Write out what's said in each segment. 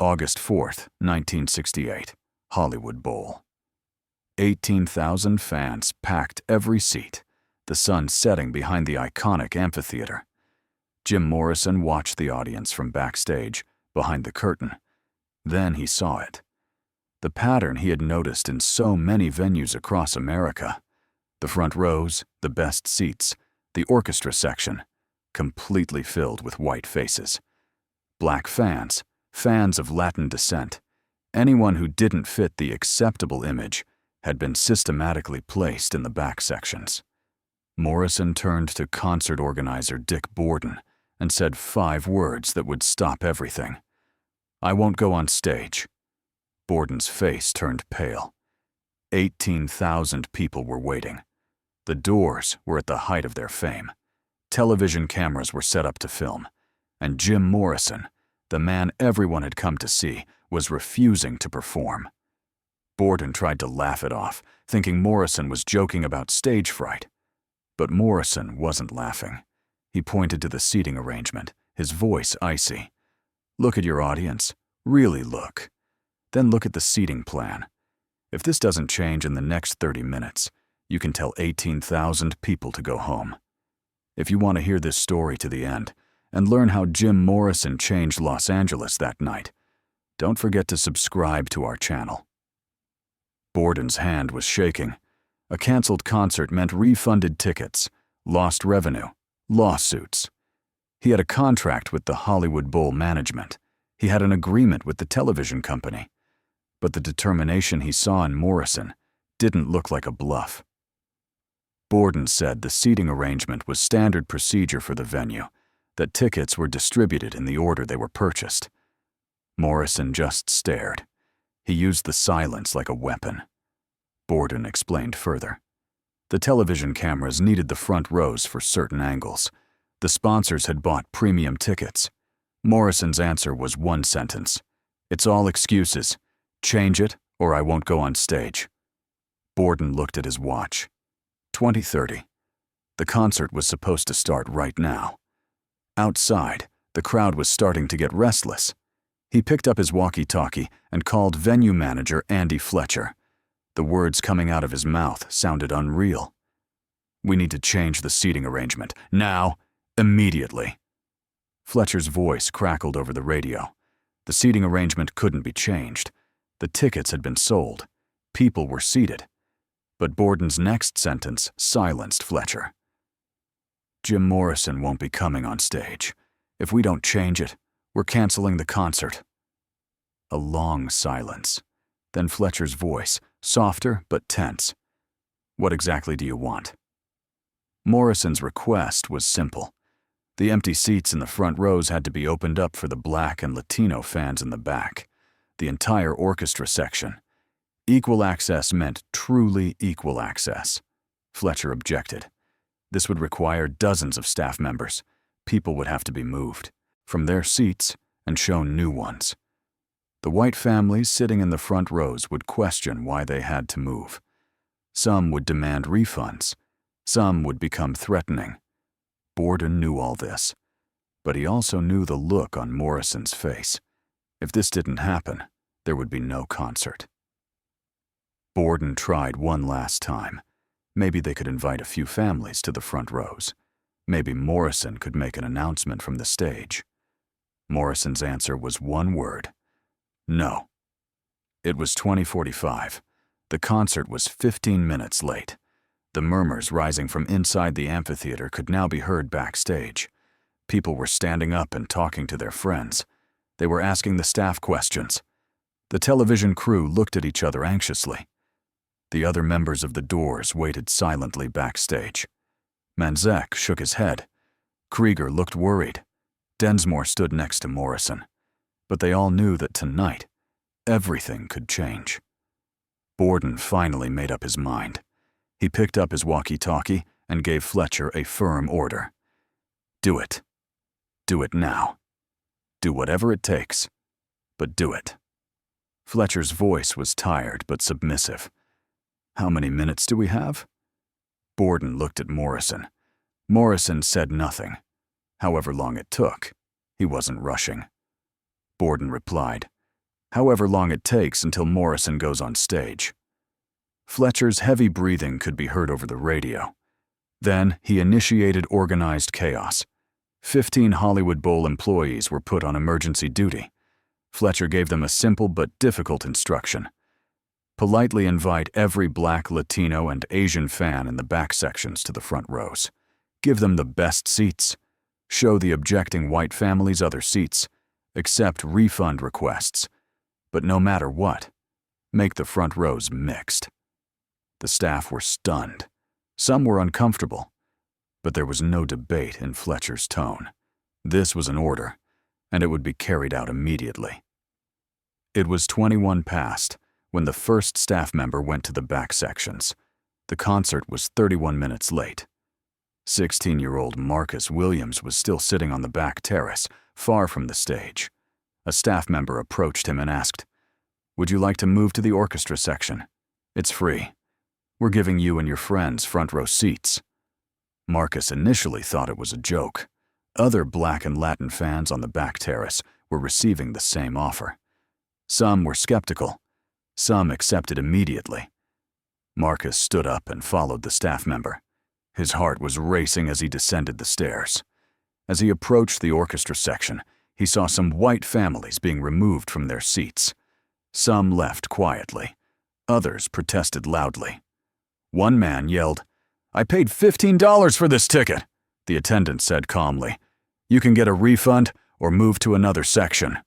August 4th, 1968, Hollywood Bowl. 18,000 fans packed every seat, the sun setting behind the iconic amphitheater. Jim Morrison watched the audience from backstage, behind the curtain. Then he saw it. The pattern he had noticed in so many venues across America. The front rows, the best seats, the orchestra section, completely filled with white faces. Black fans, fans of Latin descent, anyone who didn't fit the acceptable image, had been systematically placed in the back sections. Morrison turned to concert organizer Dick Borden and said 5 words that would stop everything. "I won't go on stage." Borden's face turned pale. 18,000 people were waiting. The Doors were at the height of their fame. Television cameras were set up to film. And Jim Morrison, the man everyone had come to see, was refusing to perform. Borden tried to laugh it off, thinking Morrison was joking about stage fright. But Morrison wasn't laughing. He pointed to the seating arrangement, his voice icy. "Look at your audience. Really look. Then look at the seating plan. If this doesn't change in the next 30 minutes, you can tell 18,000 people to go home. If you want to hear this story to the end and learn how Jim Morrison changed Los Angeles that night, don't forget to subscribe to our channel." Borden's hand was shaking. A canceled concert meant refunded tickets, lost revenue, lawsuits. He had a contract with the Hollywood Bowl management. He had an agreement with the television company. But the determination he saw in Morrison didn't look like a bluff. Borden said the seating arrangement was standard procedure for the venue, that tickets were distributed in the order they were purchased. Morrison just stared. He used the silence like a weapon. Borden explained further. The television cameras needed the front rows for certain angles. The sponsors had bought premium tickets. Morrison's answer was one sentence. "It's all excuses. Change it, or I won't go on stage." Borden looked at his watch. 20:30. The concert was supposed to start right now. Outside, the crowd was starting to get restless. He picked up his walkie-talkie and called venue manager Andy Fletcher. The words coming out of his mouth sounded unreal. "We need to change the seating arrangement. Now. Immediately." Fletcher's voice crackled over the radio. The seating arrangement couldn't be changed. The tickets had been sold. People were seated. But Borden's next sentence silenced Fletcher. "Jim Morrison won't be coming on stage. If we don't change it, we're canceling the concert." A long silence. Then Fletcher's voice, softer but tense. "What exactly do you want?" Morrison's request was simple. The empty seats in the front rows had to be opened up for the Black and Latino fans in the back. The entire orchestra section. Equal access meant truly equal access. Fletcher objected. This would require dozens of staff members. People would have to be moved from their seats and shown new ones. The white families sitting in the front rows would question why they had to move. Some would demand refunds. Some would become threatening. Borden knew all this, but he also knew the look on Morrison's face. If this didn't happen, there would be no concert. Borden tried one last time. Maybe they could invite a few families to the front rows. Maybe Morrison could make an announcement from the stage. Morrison's answer was one word. No. It was 20:45. The concert was 15 minutes late. The murmurs rising from inside the amphitheater could now be heard backstage. People were standing up and talking to their friends. They were asking the staff questions. The television crew looked at each other anxiously. The other members of the Doors waited silently backstage. Manzek shook his head. Krieger looked worried. Densmore stood next to Morrison. But they all knew that tonight, everything could change. Borden finally made up his mind. He picked up his walkie-talkie and gave Fletcher a firm order. "Do it. Do it now. Do whatever it takes, but do it." Fletcher's voice was tired but submissive. "How many minutes do we have?" Borden looked at Morrison. Morrison said nothing. However long it took, he wasn't rushing. Borden replied, however long it takes until Morrison goes on stage. Fletcher's heavy breathing could be heard over the radio. Then he initiated organized chaos. 15 Hollywood Bowl employees were put on emergency duty. Fletcher gave them a simple but difficult instruction. Politely invite every Black, Latino, and Asian fan in the back sections to the front rows. Give them the best seats. Show the objecting white families other seats. Accept refund requests. But no matter what, make the front rows mixed. The staff were stunned. Some were uncomfortable. But there was no debate in Fletcher's tone. This was an order, and it would be carried out immediately. It was 21 past when the first staff member went to the back sections. The concert was 31 minutes late. 16-year-old Marcus Williams was still sitting on the back terrace, far from the stage. A staff member approached him and asked, "Would you like to move to the orchestra section? It's free. We're giving you and your friends front row seats." Marcus initially thought it was a joke. Other Black and Latin fans on the back terrace were receiving the same offer. Some were skeptical. Some accepted immediately. Marcus stood up and followed the staff member. His heart was racing as he descended the stairs. As he approached the orchestra section, he saw some white families being removed from their seats. Some left quietly. Others protested loudly. One man yelled, "I paid $15 for this ticket," the attendant said calmly. "You can get a refund or move to another section."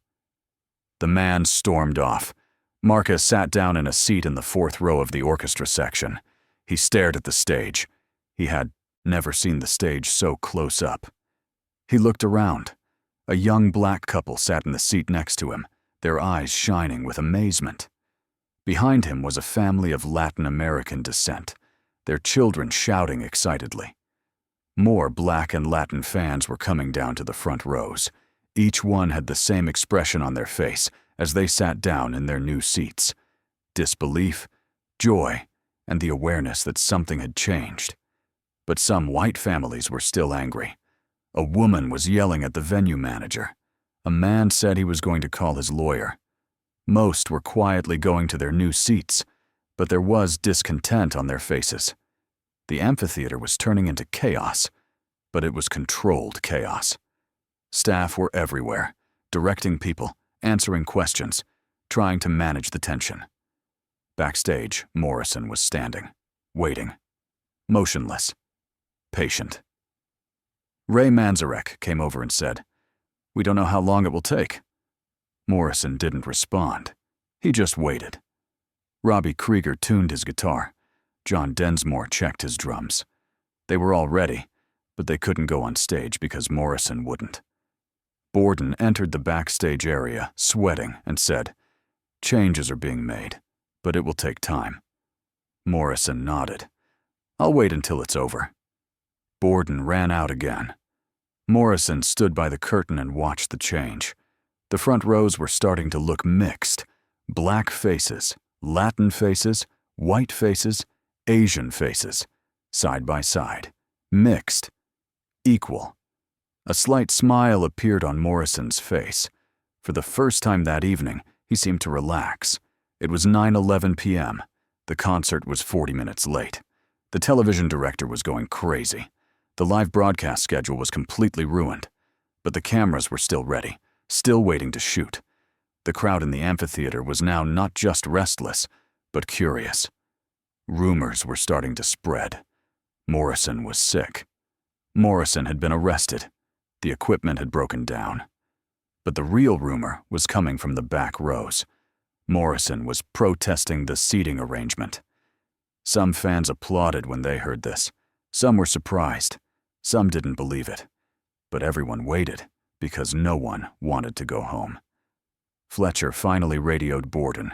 The man stormed off. Marcus sat down in a seat in the fourth row of the orchestra section. He stared at the stage. He had never seen the stage so close up. He looked around. A young Black couple sat in the seat next to him, their eyes shining with amazement. Behind him was a family of Latin American descent, their children shouting excitedly. More Black and Latin fans were coming down to the front rows. Each one had the same expression on their face as they sat down in their new seats: disbelief, joy, and the awareness that something had changed. But some white families were still angry. A woman was yelling at the venue manager. A man said he was going to call his lawyer. Most were quietly going to their new seats, but there was discontent on their faces. The amphitheater was turning into chaos, but it was controlled chaos. Staff were everywhere, directing people, answering questions, trying to manage the tension. Backstage, Morrison was standing, waiting, motionless, patient. Ray Manzarek came over and said, "We don't know how long it will take." Morrison didn't respond. He just waited. Robbie Krieger tuned his guitar. John Densmore checked his drums. They were all ready, but they couldn't go on stage because Morrison wouldn't. Borden entered the backstage area, sweating, and said, "Changes are being made, but it will take time." Morrison nodded. "I'll wait until it's over." Borden ran out again. Morrison stood by the curtain and watched the change. The front rows were starting to look mixed. Black faces, Latin faces, white faces, Asian faces, side by side, mixed, equal. A slight smile appeared on Morrison's face. For the first time that evening, he seemed to relax. It was 9:11 p.m. The concert was 40 minutes late. The television director was going crazy. The live broadcast schedule was completely ruined. But the cameras were still ready, still waiting to shoot. The crowd in the amphitheater was now not just restless, but curious. Rumors were starting to spread. Morrison was sick. Morrison had been arrested. The equipment had broken down. But the real rumor was coming from the back rows. Morrison was protesting the seating arrangement. Some fans applauded when they heard this. Some were surprised. Some didn't believe it. But everyone waited because no one wanted to go home. Fletcher finally radioed Borden.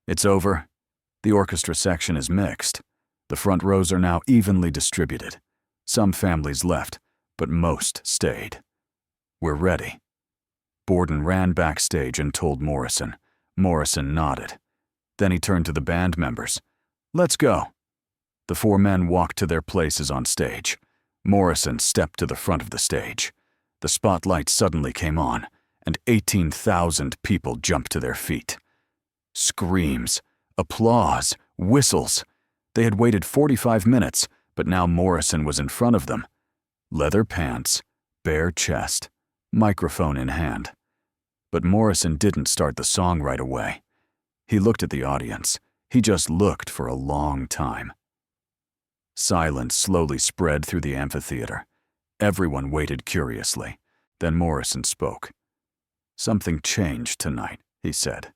"It's over. The orchestra section is mixed. The front rows are now evenly distributed. Some families left, but most stayed. We're ready." Borden ran backstage and told Morrison. Morrison nodded. Then he turned to the band members. "Let's go." The four men walked to their places on stage. Morrison stepped to the front of the stage. The spotlight suddenly came on, and 18,000 people jumped to their feet. Screams, applause, whistles. They had waited 45 minutes, but now Morrison was in front of them. Leather pants, bare chest, microphone in hand. But Morrison didn't start the song right away. He looked at the audience. He just looked for a long time. Silence slowly spread through the amphitheater. Everyone waited curiously. Then Morrison spoke. "Something changed tonight," he said.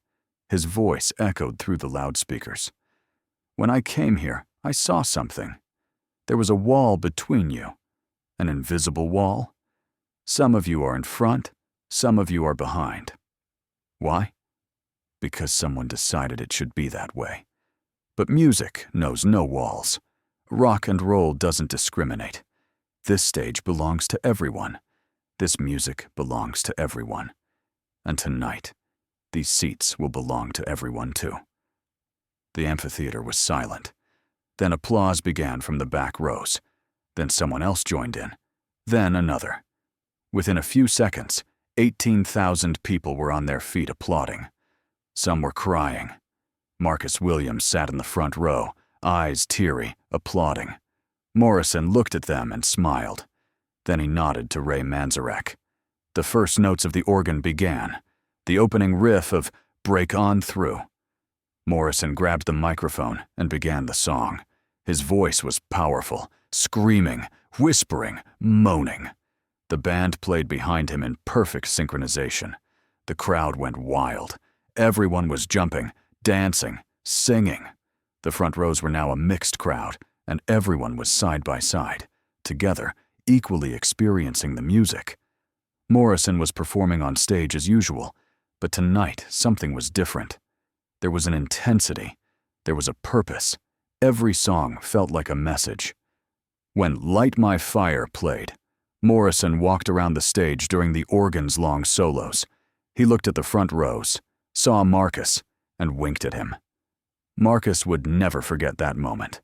His voice echoed through the loudspeakers. "When I came here, I saw something. There was a wall between you. An invisible wall. Some of you are in front, some of you are behind. Why? Because someone decided it should be that way. But music knows no walls. Rock and roll doesn't discriminate. This stage belongs to everyone. This music belongs to everyone. And tonight, these seats will belong to everyone too." The amphitheater was silent. Then applause began from the back rows. Then someone else joined in. Then another. Within a few seconds, 18,000 people were on their feet applauding. Some were crying. Marcus Williams sat in the front row, eyes teary, applauding. Morrison looked at them and smiled. Then he nodded to Ray Manzarek. The first notes of the organ began, the opening riff of "Break On Through." Morrison grabbed the microphone and began the song. His voice was powerful, screaming, whispering, moaning. The band played behind him in perfect synchronization. The crowd went wild. Everyone was jumping, dancing, singing. The front rows were now a mixed crowd, and everyone was side by side, together, equally experiencing the music. Morrison was performing on stage as usual, but tonight something was different. There was an intensity. There was a purpose. Every song felt like a message. When "Light My Fire" played, Morrison walked around the stage during the organ's long solos. He looked at the front rows, saw Marcus, and winked at him. Marcus would never forget that moment.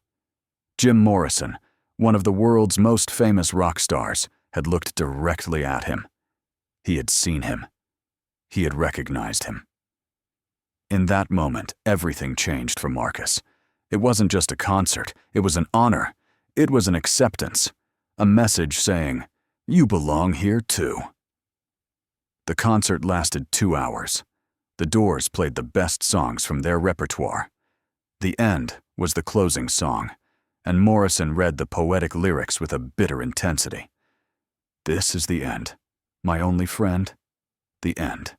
Jim Morrison, one of the world's most famous rock stars, had looked directly at him. He had seen him. He had recognized him. In that moment, everything changed for Marcus. It wasn't just a concert, it was an honor. It was an acceptance, a message saying, "You belong here too." The concert lasted 2 hours. The Doors played the best songs from their repertoire. The end was the closing song, and Morrison read the poetic lyrics with a bitter intensity. "This is the end, my only friend, the end."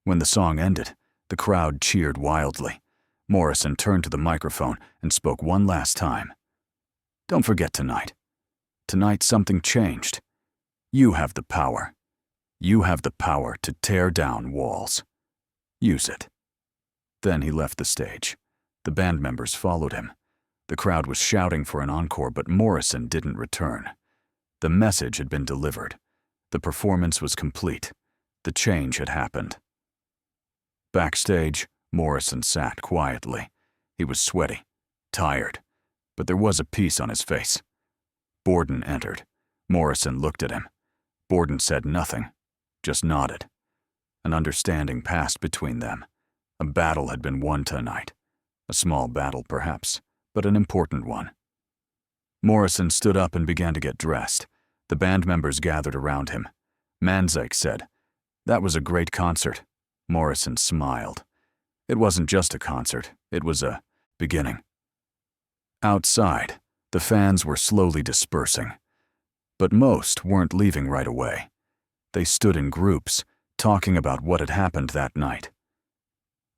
When the song ended, the crowd cheered wildly. Morrison turned to the microphone and spoke one last time. "Don't forget tonight. Tonight something changed. You have the power. You have the power to tear down walls. Use it." Then he left the stage. The band members followed him. The crowd was shouting for an encore, but Morrison didn't return. The message had been delivered. The performance was complete. The change had happened. Backstage, Morrison sat quietly. He was sweaty, tired, but there was a peace on his face. Borden entered. Morrison looked at him. Borden said nothing, just nodded. An understanding passed between them. A battle had been won tonight. A small battle, perhaps, but an important one. Morrison stood up and began to get dressed. The band members gathered around him. Manzarek said, "That was a great concert." Morrison smiled. It wasn't just a concert, it was a beginning. Outside, the fans were slowly dispersing. But most weren't leaving right away. They stood in groups, talking about what had happened that night.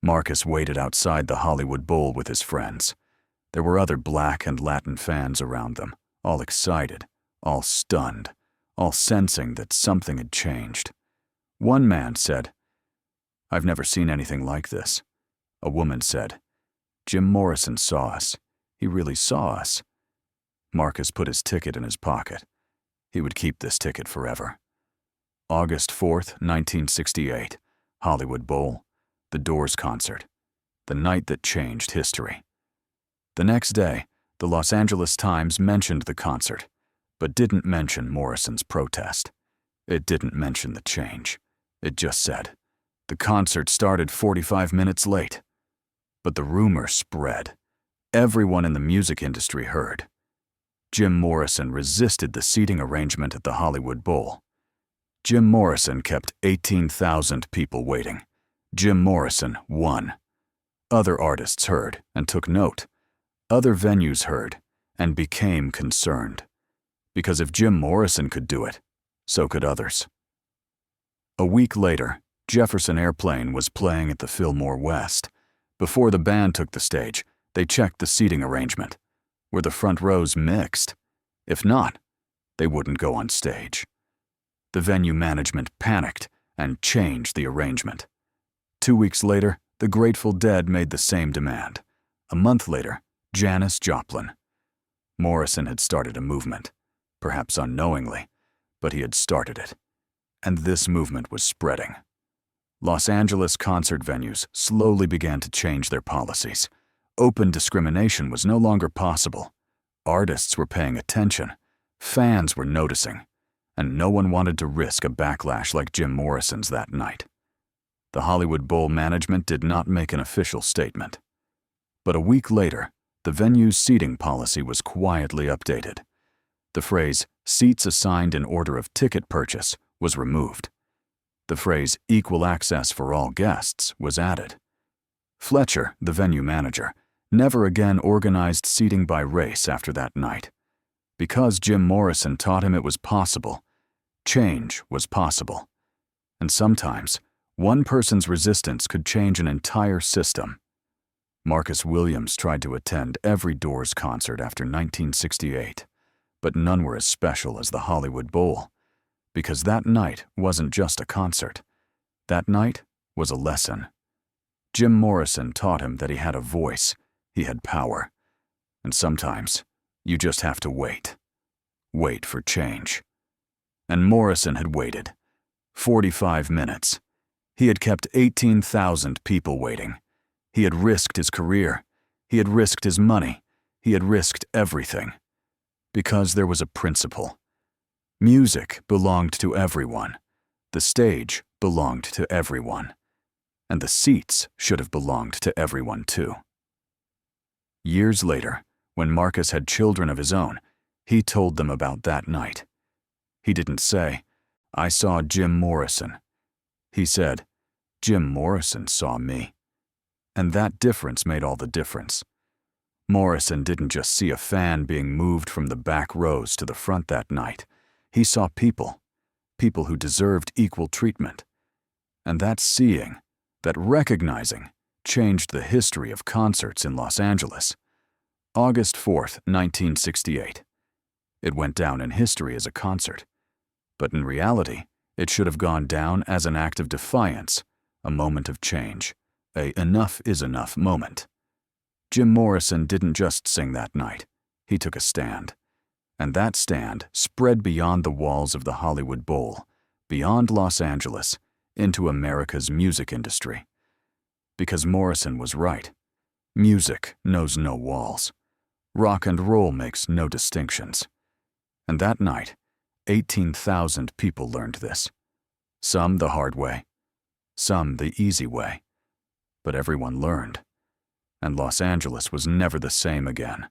Marcus waited outside the Hollywood Bowl with his friends. There were other Black and Latin fans around them, all excited, all stunned, all sensing that something had changed. One man said, "I've never seen anything like this." A woman said, "Jim Morrison saw us. He really saw us." Marcus put his ticket in his pocket. He would keep this ticket forever. August 4th, 1968, Hollywood Bowl, the Doors concert, the night that changed history. The next day, the Los Angeles Times mentioned the concert, but didn't mention Morrison's protest. It didn't mention the change. It just said, "The concert started 45 minutes late." But the rumor spread. Everyone in the music industry heard. Jim Morrison resisted the seating arrangement at the Hollywood Bowl. Jim Morrison kept 18,000 people waiting. Jim Morrison won. Other artists heard and took note. Other venues heard and became concerned. Because if Jim Morrison could do it, so could others. A week later, Jefferson Airplane was playing at the Fillmore West. Before the band took the stage, they checked the seating arrangement. Were the front rows mixed? If not, they wouldn't go on stage. The venue management panicked and changed the arrangement. 2 weeks later, the Grateful Dead made the same demand. A month later, Janis Joplin. Morrison had started a movement, perhaps unknowingly, but he had started it. And this movement was spreading. Los Angeles concert venues slowly began to change their policies. Open discrimination was no longer possible. Artists were paying attention. Fans were noticing. And no one wanted to risk a backlash like Jim Morrison's that night. The Hollywood Bowl management did not make an official statement. But a week later, the venue's seating policy was quietly updated. The phrase, "seats assigned in order of ticket purchase," was removed. The phrase, "equal access for all guests," was added. Fletcher, the venue manager, never again organized seating by race after that night. Because Jim Morrison taught him it was possible, change was possible. And sometimes, one person's resistance could change an entire system. Marcus Williams tried to attend every Doors concert after 1968, but none were as special as the Hollywood Bowl, because that night wasn't just a concert. That night was a lesson. Jim Morrison taught him that he had a voice, he had power, and sometimes you just have to wait. Wait for change. And Morrison had waited. 45 minutes. He had kept 18,000 people waiting. He had risked his career. He had risked his money. He had risked everything. Because there was a principle. Music belonged to everyone. The stage belonged to everyone. And the seats should have belonged to everyone too. Years later, when Marcus had children of his own, he told them about that night. He didn't say, "I saw Jim Morrison." He said, "Jim Morrison saw me." And that difference made all the difference. Morrison didn't just see a fan being moved from the back rows to the front that night. He saw people who deserved equal treatment. And that seeing, that recognizing, changed the history of concerts in Los Angeles. August 4th, 1968. It went down in history as a concert. But in reality, it should have gone down as an act of defiance, a moment of change, a enough is enough moment. Jim Morrison didn't just sing that night. He took a stand. And that stand spread beyond the walls of the Hollywood Bowl, beyond Los Angeles, into America's music industry. Because Morrison was right. Music knows no walls. Rock and roll makes no distinctions. And that night, 18,000 people learned this. Some the hard way, some the easy way. But everyone learned. And Los Angeles was never the same again.